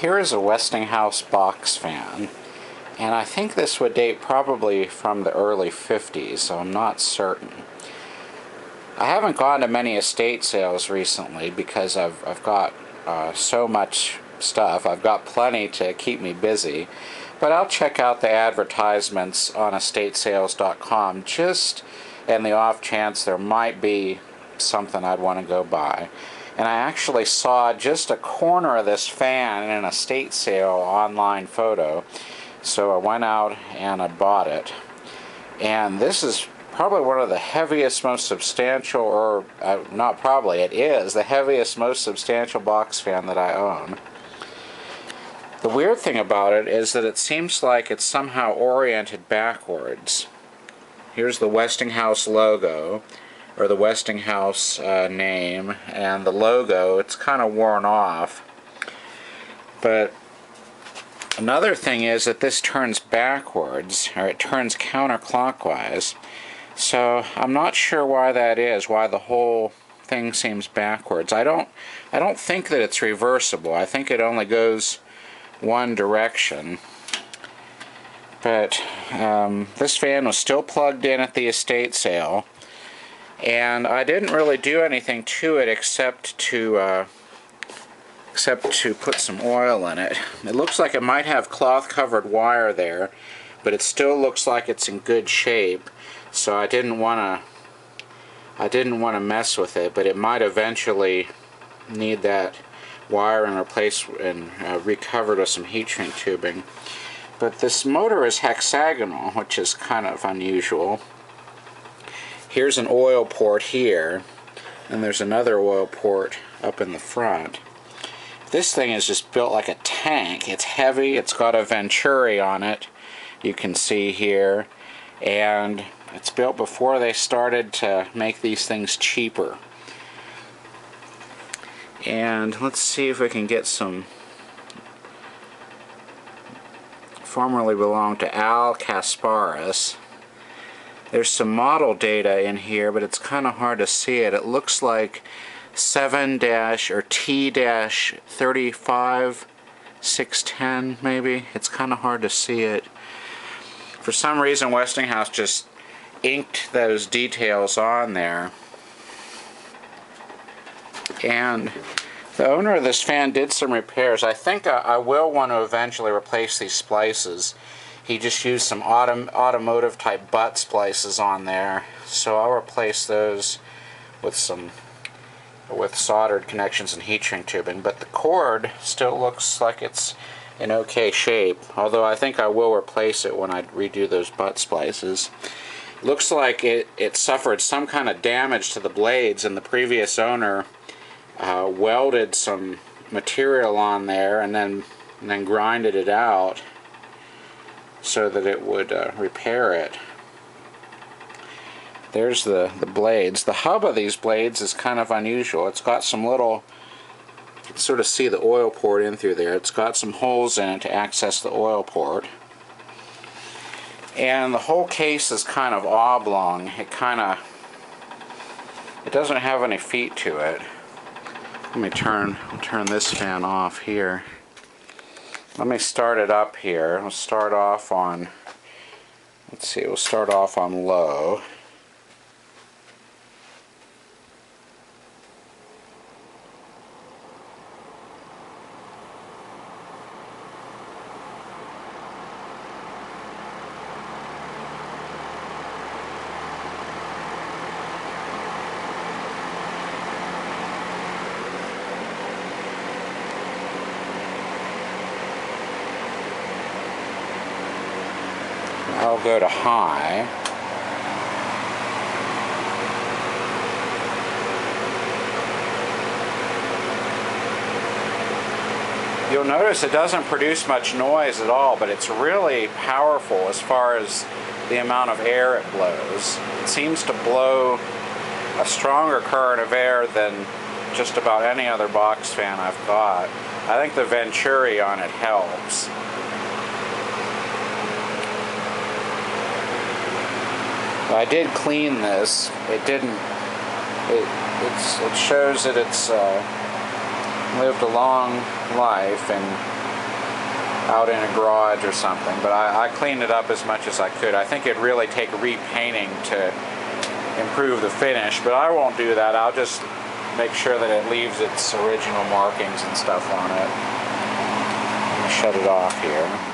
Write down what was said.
Here is a Westinghouse Box Fan, and I think this would date probably from the early 50s, so I'm not certain. I haven't gone to many estate sales recently because I've got so much stuff. I've got plenty to keep me busy, but I'll check out the advertisements on estatesales.com just in the off chance there might be something I'd want to go buy. And I actually saw just a corner of this fan in an estate sale online photo, so I went out and I bought it. And this is probably one of the heaviest, most substantial, or not probably, it is the heaviest, most substantial box fan that I own. The weird thing about it is that it seems like it's somehow oriented backwards. Here's the Westinghouse logo, or the Westinghouse name, and the logo, it's kind of worn off. But another thing is that this turns backwards, or it turns counterclockwise. So I'm not sure why that is, why the whole thing seems backwards. I don't think that it's reversible. I think it only goes one direction. But this fan was still plugged in at the estate sale, and I didn't really do anything to it except to put some oil in it. It looks like it might have cloth-covered wire there, but it still looks like it's in good shape. So I didn't want to mess with it, but it might eventually need that wiring replaced and recovered with some heat shrink tubing. But this motor is hexagonal, which is kind of unusual. Here's an oil port here, and there's another oil port up in the front. This thing is just built like a tank. It's heavy, it's got a venturi on it, you can see here, and it's built before they started to make these things cheaper. And let's see if we can get some. Formerly belonged to Al Kasparis. There's some model data in here, but it's kind of hard to see it. It looks like 7- or T-35610 maybe. It's kind of hard to see it. For some reason Westinghouse just inked those details on there. And the owner of this fan did some repairs. I think I will want to eventually replace these splices. He just used some automotive type butt splices on there, so I'll replace those with soldered connections and heat shrink tubing. But the cord still looks like it's in okay shape, although I think I will replace it when I redo those butt splices. Looks like it suffered some kind of damage to the blades, and the previous owner welded some material on there and then grinded it out so that it would repair it. There's the blades. The hub of these blades is kind of unusual. It's got some little, you can sort of see the oil port in through there. It's got some holes in it to access the oil port. And the whole case is kind of oblong. It doesn't have any feet to it. Let me turn this fan off here. Let me start it up here. We'll start off on, let's see, we'll start off on low. I'll go to high. You'll notice it doesn't produce much noise at all, but it's really powerful as far as the amount of air it blows. It seems to blow a stronger current of air than just about any other box fan I've got. I think the venturi on it helps. I did clean this. It didn't. It shows that it's lived a long life, and out in a garage or something, but I cleaned it up as much as I could. I think it'd really take repainting to improve the finish, but I won't do that. I'll just make sure that it leaves its original markings and stuff on it. Shut it off here.